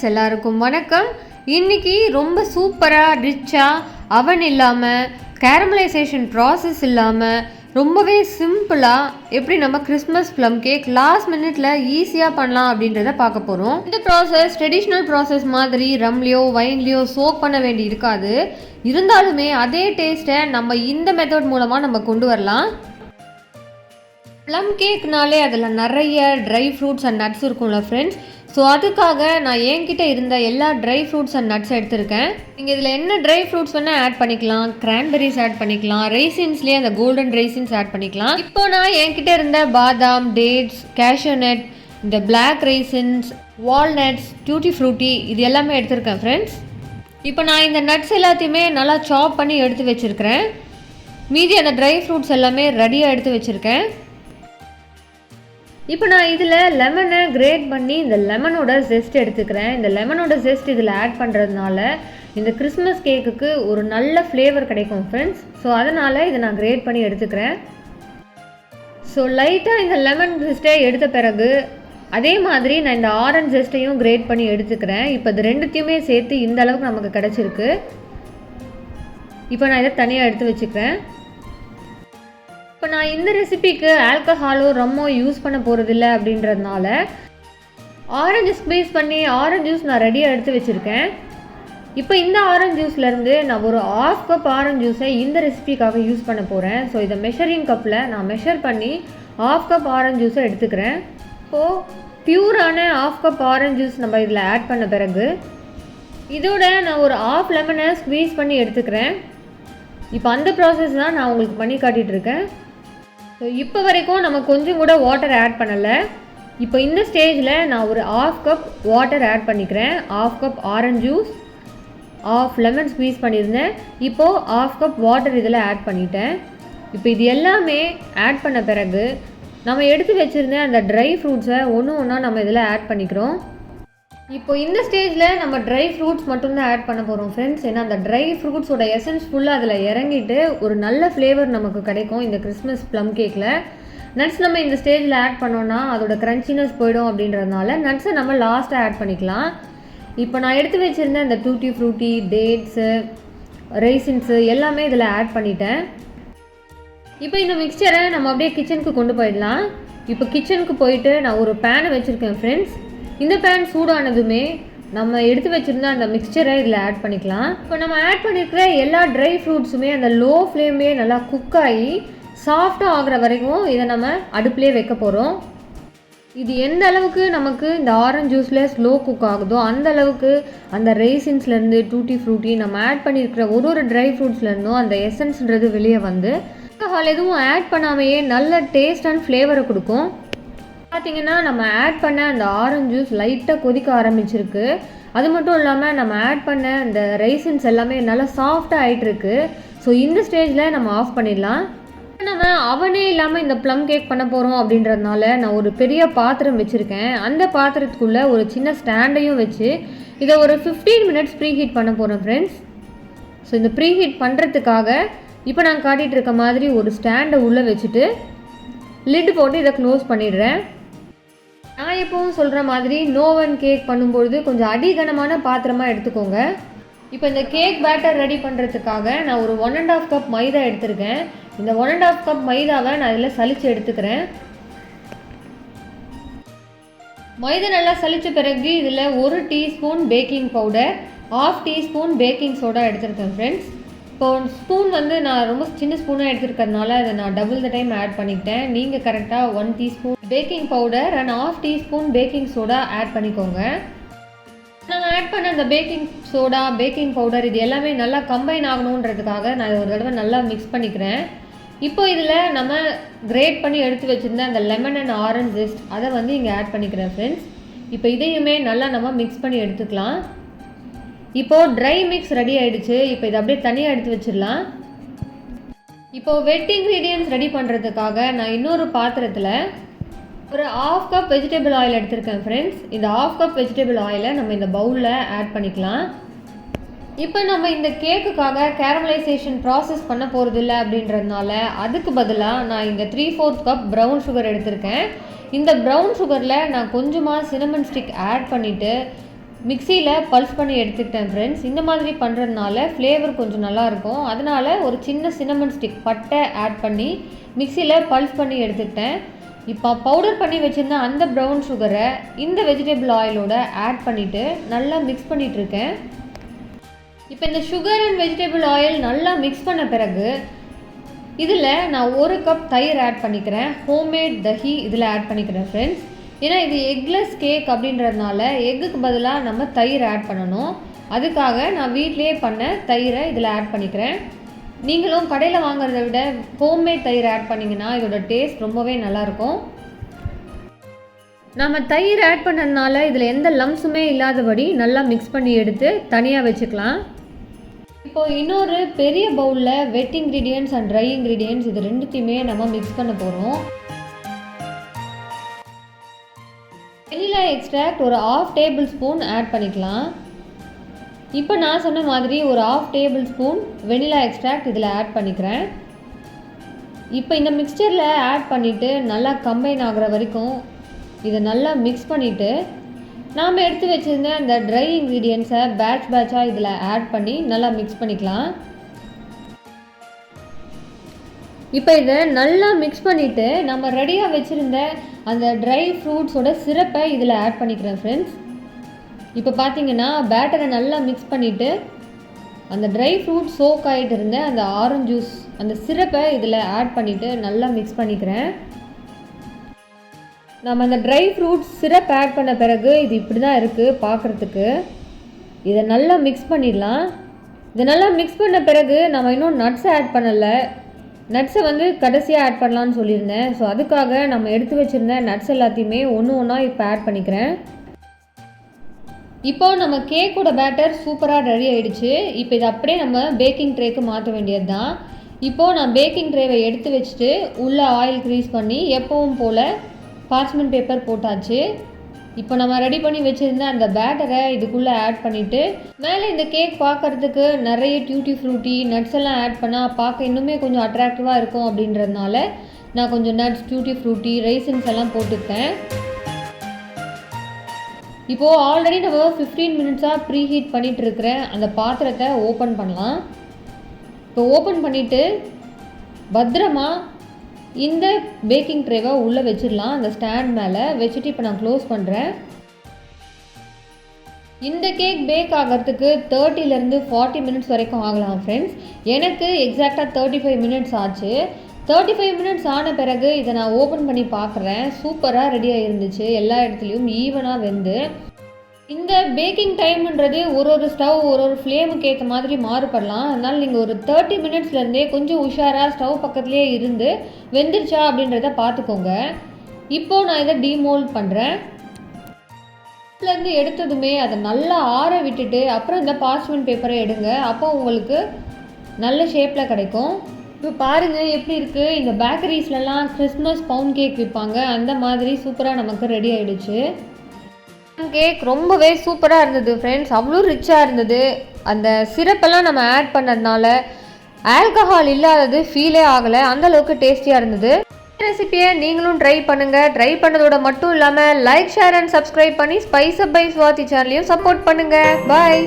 Friends, எல்லாருக்கும் வணக்கம். இன்றைக்கி ரொம்ப சூப்பராக ரிச்சாக அவன் இல்லாமல் கேரமலைசேஷன் ப்ராசஸ் இல்லாமல் ரொம்பவே சிம்பிளாக எப்படி நம்ம கிறிஸ்மஸ் ப்ளம் கேக் லாஸ்ட் மினிட்ல ஈஸியாக பண்ணலாம் அப்படின்றத பார்க்க போகிறோம். இந்த ப்ராசஸ் ட்ரெடிஷ்னல் ப்ராசஸ் மாதிரி ரம்லையோ வைன்லையோ சோக் பண்ண வேண்டி இருக்காது. இருந்தாலுமே அதே டேஸ்ட்டை நம்ம இந்த மெத்தட் மூலமாக நம்ம கொண்டு வரலாம். ப்ளம் கேக்னாலே அதில் நிறைய ட்ரை ஃப்ரூட்ஸ் அண்ட் நட்ஸ் இருக்கும்ல ஃப்ரெண்ட்ஸ். ஸோ அதுக்காக நான் என்கிட்ட இருந்த எல்லா ட்ரை ஃப்ரூட்ஸ் அண்ட் நட்ஸ் எடுத்திருக்கேன். நீங்கள் இதில் என்ன ட்ரை ஃப்ரூட்ஸ் வேணால் ஆட் பண்ணிக்கலாம். கிரான்பெரிஸ் ஆட் பண்ணிக்கலாம், ரெய்சின்ஸ்லேயே அந்த கோல்டன் ரெய்சின்ஸ் ஆட் பண்ணிக்கலாம். இப்போ நான் என்கிட்ட இருந்த பாதாம், டேட்ஸ், கேஷ்யூ நட், இந்த black raisins, walnuts, tutti frutti இது எல்லாமே எடுத்திருக்கேன் ஃப்ரெண்ட்ஸ். இப்போ நான் இந்த நட்ஸ் எல்லாத்தையுமே நல்லா சாப் பண்ணி எடுத்து வச்சுருக்கிறேன். மீதி அந்த ட்ரை ஃப்ரூட்ஸ் எல்லாமே ரெடியாக எடுத்து வச்சுருக்கேன். இப்போ நான் இதில் லெமனை கிரேட் பண்ணி இந்த லெமனோட ஜெஸ்ட் எடுத்துக்கிறேன். இந்த லெமனோட ஜெஸ்ட் இதில் ஆட் பண்ணுறதுனால இந்த கிறிஸ்மஸ் கேக்குக்கு ஒரு நல்ல ஃப்ளேவர் கிடைக்கும் ஃப்ரெண்ட்ஸ். ஸோ அதனால் இதை நான் கிரேட் பண்ணி எடுத்துக்கிறேன். ஸோ லைட்டாக இந்த லெமன் ஜெஸ்ட்டை எடுத்த பிறகு அதே மாதிரி நான் இந்த ஆரஞ்ச் ஜெஸ்ட்டையும் கிரேட் பண்ணி எடுத்துக்கிறேன். இப்போ இது ரெண்டுத்தையுமே சேர்த்து இந்த அளவுக்கு நமக்கு கிடச்சிருக்கு. இப்போ நான் இதை தனியாக எடுத்து வச்சுக்கிறேன். இப்போ நான் இந்த ரெசிபிக்கு ஆல்கஹாலோ ரம்மோ யூஸ் பண்ண போகிறதில்ல அப்படின்றதுனால ஆரஞ்சு ஸ்க்வீஸ் பண்ணி ஆரஞ்சு ஜூஸ் நான் ரெடியாக எடுத்து வச்சுருக்கேன். இப்போ இந்த ஆரஞ்சு ஜூஸ்லேருந்து நான் ஒரு 1/2 கப் ஆரஞ்சு ஜூஸை இந்த ரெசிபிக்காக யூஸ் பண்ண போகிறேன். ஸோ இதை மெஷரிங் கப்பில் நான் மெஷர் பண்ணி 1/2 கப் ஆரஞ்சு ஜூஸை எடுத்துக்கிறேன். இப்போது பியூரான 1/2 கப் ஆரஞ்சு ஜூஸ் நம்ம இதில் ஆட் பண்ண பிறகு இதோட நான் ஒரு 1/2 லெமனை ஸ்க்வீஸ் பண்ணி எடுத்துக்கிறேன். இப்போ அந்த ப்ராசஸ் தான் நான் உங்களுக்கு பண்ணி காட்டிகிட்ருக்கேன். ஸோ இப்போ வரைக்கும் நம்ம கொஞ்சம் கூட வாட்டர் ஆட் பண்ணலை. இப்போ இந்த ஸ்டேஜில் நான் ஒரு 1/2 கப் வாட்டர் ஆட் பண்ணிக்கிறேன். 1/2 cup orange juice, 1/2 lemon squeeze பண்ணியிருந்தேன். இப்போது 1/2 கப் வாட்டர் இதில் ஆட் பண்ணிட்டேன். இப்போ இது எல்லாமே ஆட் பண்ண பிறகு நம்ம எடுத்து வச்சுருந்த அந்த ட்ரை ஃப்ரூட்ஸை ஒன்று ஒன்றா நம்ம இதில் ஆட் பண்ணிக்கிறோம். இப்போ இந்த ஸ்டேஜில் நம்ம ட்ரை ஃப்ரூட்ஸ் மட்டும்தான் ஆட் பண்ண போகிறோம் ஃப்ரெண்ட்ஸ். ஏன்னா அந்த ட்ரை ஃப்ரூட்ஸோட எசன்ஸ் ஃபுல்லாக அதில் இறங்கிட்டு ஒரு நல்ல ஃப்ளேவர் நமக்கு கிடைக்கும் இந்த கிறிஸ்மஸ் ப்ளம் கேக்கில். நட்ஸ் நம்ம இந்த ஸ்டேஜில் ஆட் பண்ணோன்னா அதோட க்ரன்ச்சினஸ் போயிடும் அப்படின்றதுனால நட்ஸை நம்ம லாஸ்ட்டாக ஆட் பண்ணிக்கலாம். இப்போ நான் எடுத்து வச்சுருந்த இந்த டியூட்டி ஃப்ரூட்டி, டேட்ஸு, ரெய்சின்ஸு எல்லாமே இதில் ஆட் பண்ணிட்டேன். இப்போ இந்த மிக்சரை நம்ம அப்படியே கிச்சனுக்கு கொண்டு போயிடலாம். இப்போ கிச்சனுக்கு போயிட்டு நான் ஒரு பேனை வச்சுருக்கேன் ஃப்ரெண்ட்ஸ். இந்த பேன் சூடானதுமே நம்ம எடுத்து வச்சுருந்த அந்த மிக்சரை இதில் ஆட் பண்ணிக்கலாம். இப்போ நம்ம ஆட் பண்ணியிருக்கிற எல்லா ட்ரை ஃப்ரூட்ஸுமே அந்த லோ ஃப்ளேம்லேயே நல்லா குக் ஆகி சாஃப்டாக ஆகிற வரைக்கும் இதை நம்ம அடுப்புலேயே வைக்க போகிறோம். இது எந்த அளவுக்கு நமக்கு இந்த ஆரஞ்ச் ஜூஸில் ஸ்லோ குக் ஆகுதோ அந்த அளவுக்கு அந்த ரெய்சின்ஸ்லேருந்து டூட்டி ஃப்ரூட்டி நம்ம ஆட் பண்ணியிருக்கிற ஒரு ட்ரை ஃப்ரூட்ஸ்லேருந்தும் அந்த எசன்ஸ்ன்றது வெளியே வந்து ஆல்கஹால் எதுவும் ஆட் பண்ணாமையே நல்ல டேஸ்ட் அண்ட் ஃப்ளேவரை கொடுக்கும். பார்த்திங்கன்னா நம்ம ஆட் பண்ண அந்த ஆரஞ்ச் ஜூஸ் லைட்டாக கொதிக்க ஆரம்பிச்சிருக்கு. அது மட்டும் இல்லாமல் நம்ம ஆட் பண்ண அந்த ரெய்சின்ஸ் எல்லாமே நல்லா சாஃப்டாக ஆகிட்டுருக்கு. ஸோ இந்த ஸ்டேஜில் நம்ம ஆஃப் பண்ணிடலாம். நம்ம அவனே இல்லாமல் இந்த ப்ளம் கேக் பண்ண போகிறோம் அப்படின்றதுனால நான் ஒரு பெரிய பாத்திரம் வச்சுருக்கேன். அந்த பாத்திரத்துக்குள்ளே ஒரு சின்ன ஸ்டாண்டையும் வச்சு இதை ஒரு 15 மினிட்ஸ் ப்ரீஹீட் பண்ண போகிறோம் ஃப்ரெண்ட்ஸ். ஸோ இந்த ப்ரீஹீட் பண்ணுறதுக்காக இப்போ நான் காட்டிகிட்டு இருக்க மாதிரி ஒரு ஸ்டாண்டை உள்ளே வச்சுட்டு லிட் போட்டு இதை க்ளோஸ் பண்ணிடுறேன். நான் எப்பவும் சொல்கிற மாதிரி நோவன் கேக் பண்ணும்பொழுது கொஞ்சம் அடிகனமான பாத்திரமாக எடுத்துக்கோங்க. இப்போ இந்த கேக் பேட்டர் ரெடி பண்ணுறதுக்காக நான் ஒரு 1.5 கப் மைதா எடுத்திருக்கேன். இந்த 1.5 கப் மைதாவை நான் இதில் சலித்து எடுத்துக்கிறேன். மைதா நல்லா சலித்த பிறகு இதில் 1 teaspoon baking powder, 1/2 teaspoon baking soda எடுத்துருக்கேன் ஃப்ரெண்ட்ஸ். இப்போ ஸ்பூன் வந்து நான் ரொம்ப சின்ன ஸ்பூனாக எடுத்துருக்கிறதுனால அதை நான் டபுள் த டைம் ஆட் பண்ணிக்கிட்டேன். நீங்கள் கரெக்டாக 1 teaspoon baking powder and 1/2 teaspoon baking soda add பண்ணிக்கோங்க. நாங்கள் ஆட் பண்ண அந்த பேக்கிங் சோடா, பேக்கிங் பவுடர் இது எல்லாமே நல்லா கம்பைன் ஆகணுன்றதுக்காக நான் ஒரு தடவை நல்லா மிக்ஸ் பண்ணிக்கிறேன். இப்போ இதில் நம்ம கிரேட் பண்ணி எடுத்து வச்சுருந்த அந்த லெமன் அண்ட் ஆரஞ்ச் ஜெஸ்ட் அதை வந்து இங்கே ஆட் பண்ணிக்கிறேன் ஃப்ரெண்ட்ஸ். இப்போ இதையுமே நல்லா நம்ம மிக்ஸ் பண்ணி எடுத்துக்கலாம். இப்போது ட்ரை மிக்ஸ் ரெடி ஆகிடுச்சு. இப்போ இதை அப்படியே தனியாக எடுத்து வச்சிடலாம். இப்போது வெட் இன்க்ரீடியன்ட்ஸ் ரெடி பண்ணுறதுக்காக நான் இன்னொரு பாத்திரத்தில் ஒரு 1/2 கப் வெஜிடபிள் ஆயில் எடுத்திருக்கேன் ஃப்ரெண்ட்ஸ். இந்த 1/2 கப் வெஜிடபிள் ஆயிலை நம்ம இந்த பவுலில் ஆட் பண்ணிக்கலாம். இப்போ நம்ம இந்த கேக்குக்காக கேரமலைசேஷன் ப்ராசஸ் பண்ண போகிறதில்ல அப்படின்றதுனால அதுக்கு பதிலாக நான் இந்த 3/4 கப் ப்ரௌன் சுகர் எடுத்திருக்கேன். இந்த ப்ரௌன் சுகரில் நான் கொஞ்சமாக சினமன் ஸ்டிக் ஆட் பண்ணிவிட்டு மிக்சியில் பல்ஸ் பண்ணி எடுத்துக்கிட்டேன் ஃப்ரெண்ட்ஸ். இந்த மாதிரி பண்ணுறதுனால ஃப்ளேவர் கொஞ்சம் நல்லாயிருக்கும். அதனால் ஒரு சின்ன சின்னமன் ஸ்டிக் பட்டை ஆட் பண்ணி மிக்சியில் பல்ஸ் பண்ணி எடுத்துக்கிட்டேன். இப்போ பவுடர் பண்ணி வச்சுருந்த அந்த ப்ரௌன் சுகரை இந்த வெஜிடபிள் ஆயிலோட ஆட் பண்ணிவிட்டு நல்லா மிக்ஸ் பண்ணிகிட்ருக்கேன். இப்போ இந்த சுகர் அண்ட் வெஜிடபிள் ஆயில் நல்லா மிக்ஸ் பண்ண பிறகு இதில் நான் 1 கப் தயிர் ஆட் பண்ணிக்கிறேன். ஹோம்மேட் தஹி இதில் ஆட் பண்ணிக்கிறேன் ஃப்ரெண்ட்ஸ். ஏன்னா இது எக்லெஸ் கேக் அப்படின்றதுனால எக்குக்கு பதிலாக நம்ம தயிர் ஆட் பண்ணணும். அதுக்காக நான் வீட்டிலே பண்ண தயிரை இதில் ஆட் பண்ணிக்கிறேன். நீங்களும் கடையில் வாங்குறத விட ஹோம்மேட் தயிர் ஆட் பண்ணிங்கன்னா இதோட டேஸ்ட் ரொம்பவே நல்லாயிருக்கும். நம்ம தயிர் ஆட் பண்ணதுனால இதில் எந்த லம்ஸுமே இல்லாதபடி நல்லா மிக்ஸ் பண்ணி எடுத்து தனியாக வச்சுக்கலாம். இப்போது இன்னொரு பெரிய பவுலில் வெட் இன்க்ரீடியன்ட்ஸ் அண்ட் ட்ரை இன்க்ரீடியன்ட்ஸ் இது ரெண்டுத்தையுமே நம்ம மிக்ஸ் பண்ண போகிறோம். வெனிலா எக்ஸ்ட்ராக்ட் ஒரு 1/2 டேபிள் ஸ்பூன் ஆட் பண்ணிக்கலாம். இப்போ நான் சொன்ன மாதிரி ஒரு 1/2 டேபிள் ஸ்பூன் வெனிலா எக்ஸ்ட்ராக்ட் இதில் ஆட் பண்ணிக்கிறேன். இப்போ இந்த மிக்சரில் ஆட் பண்ணிவிட்டு நல்லா கம்பைன் ஆகிற வரைக்கும் இதை நல்லா மிக்ஸ் பண்ணிவிட்டு நாம் எடுத்து வச்சுருந்த அந்த ட்ரை இன்க்ரீடியன்ட்ஸை பேட்சாக இதில் ஆட் பண்ணி நல்லா மிக்ஸ் பண்ணிக்கலாம். இப்போ இதை நல்லா மிக்ஸ் பண்ணிவிட்டு நம்ம ரெடியாக வச்சுருந்த அந்த ட்ரை ஃப்ரூட்ஸோட சிரப்பை இதில் ஆட் பண்ணிக்கிறேன் ஃப்ரெண்ட்ஸ். இப்போ பார்த்தீங்கன்னா பேட்டரை நல்லா மிக்ஸ் பண்ணிவிட்டு அந்த ட்ரை ஃப்ரூட் சோக் ஆகிட்டு இருந்த அந்த ஆரஞ்சு ஜூஸ் அந்த சிரப்பை இதில் ஆட் பண்ணிவிட்டு நல்லா மிக்ஸ் பண்ணிக்கிறேன். நம்ம அந்த ட்ரை ஃப்ரூட்ஸ் சிரப் ஆட் பண்ண பிறகு இது இப்படி தான் இருக்குது பார்க்குறதுக்கு. இதை நல்லா மிக்ஸ் பண்ணிடலாம். இதை நல்லா மிக்ஸ் பண்ண பிறகு நம்ம இன்னும் நட்ஸை ஆட் பண்ணலை. நட்ஸை கடைசியாக ஆட் பண்ணலான்னு சொல்லியிருந்தேன். ஸோ அதுக்காக நம்ம எடுத்து வச்சுருந்த நட்ஸ் எல்லாத்தையுமே ஒன்றா இப்போ ஆட் பண்ணிக்கிறேன். இப்போ நம்ம கேக்கோட பேட்டர் சூப்பராக ரெடி ஆகிடுச்சு. இப்போ இதை அப்படியே நம்ம பேக்கிங் ட்ரேக்கு மாற்ற வேண்டியது தான். இப்போது நான் பேக்கிங் ட்ரேவை எடுத்து வச்சுட்டு உள்ளே ஆயில் க்ரீஸ் பண்ணி எப்பவும் போல் பார்ச்மெண்ட் பேப்பர் போட்டாச்சு. இப்போ நம்ம ரெடி பண்ணி வச்சுருந்த அந்த பேட்டரை இதுக்குள்ளே ஆட் பண்ணிவிட்டு மேலே இந்த கேக் பார்க்குறதுக்கு நிறைய டியூட்டி ஃப்ரூட்டி நட்ஸ் எல்லாம் ஆட் பண்ணால் பார்க்க இன்னுமே கொஞ்சம் அட்ராக்டிவாக இருக்கும் அப்படின்றதுனால நான் கொஞ்சம் நட்ஸ் டியூட்டி ஃப்ரூட்டி ரைசின்ஸ் எல்லாம் போட்டுக்கிட்டேன். இப்போது ஆல்ரெடி நம்ம 15 மினிட்ஸாக ப்ரீஹீட் பண்ணிகிட்டு இருக்கிற அந்த பாத்திரத்தை ஓப்பன் பண்ணலாம். இப்போ ஓப்பன் பண்ணிவிட்டு பத்திரமா இந்த பேக்கிங் ட்ரேவை உள்ளே வச்சிடலாம். அந்த ஸ்டாண்ட் மேலே வச்சுட்டு இப்போ நான் க்ளோஸ் பண்ணுறேன். இந்த கேக் பேக் ஆகிறதுக்கு 30லேருந்து 40 மினிட்ஸ் வரைக்கும் ஆகலாம் ஃப்ரெண்ட்ஸ். எனக்கு எக்ஸாக்டாக 35 மினிட்ஸ் ஆச்சு. 35 மினிட்ஸ் ஆன பிறகு இதை நான் ஓப்பன் பண்ணி பார்க்குறேன். சூப்பராக ரெடியாக இருந்துச்சு. எல்லா இடத்துலையும் ஈவனாக வெந்து. இந்த பேக்கிங் டைம்ன்றது ஒரு ஸ்டவ் ஒரு ஃப்ளேமுக்கு ஏற்ற மாதிரி மாறுபடலாம். அதனால் நீங்கள் ஒரு 30 மினிட்ஸ்லேருந்தே கொஞ்சம் உஷாராக ஸ்டவ் பக்கத்துலேயே இருந்து வெந்துருச்சா அப்படின்றத பார்த்துக்கோங்க. இப்போது நான் இதை டீமோல்ட் பண்ணுறேன். இருந்து எடுத்ததுமே அதை நல்லா ஆற விட்டுட்டு அப்புறம் இந்த பார்ச்மெண்ட் பேப்பரை எடுங்க. அப்போ உங்களுக்கு நல்ல ஷேப்பில் கிடைக்கும். இப்போ பாருங்கள் எப்படி இருக்குது. இந்த பேக்கரிஸ்லலாம் கிறிஸ்மஸ் பவுண்ட் கேக் விற்பாங்க. அந்த மாதிரி சூப்பராக நமக்கு ரெடி ஆகிடுச்சு. கேக் ரொம்பவே சூப்பராக இருந்தது ஃப்ரெண்ட்ஸ். அவ்வளோ ரிச்சாக இருந்தது. அந்த சிரப்பெல்லாம் நம்ம ஆட் பண்ணதுனால ஆல்கஹால் இல்லாதது ஃபீலே ஆகலை. அந்தளவுக்கு டேஸ்டியாக இருந்தது. ரெசிபியை நீங்களும் ட்ரை பண்ணுங்கள். ட்ரை பண்ணதோட மட்டும் இல்லாமல் லைக் ஷேர் அண்ட் சப்ஸ்கிரைப் பண்ணி ஸ்பைஸ் அப் பை ஸ்வாதி சேனலையும் சப்போர்ட் பண்ணுங்கள். பாய்.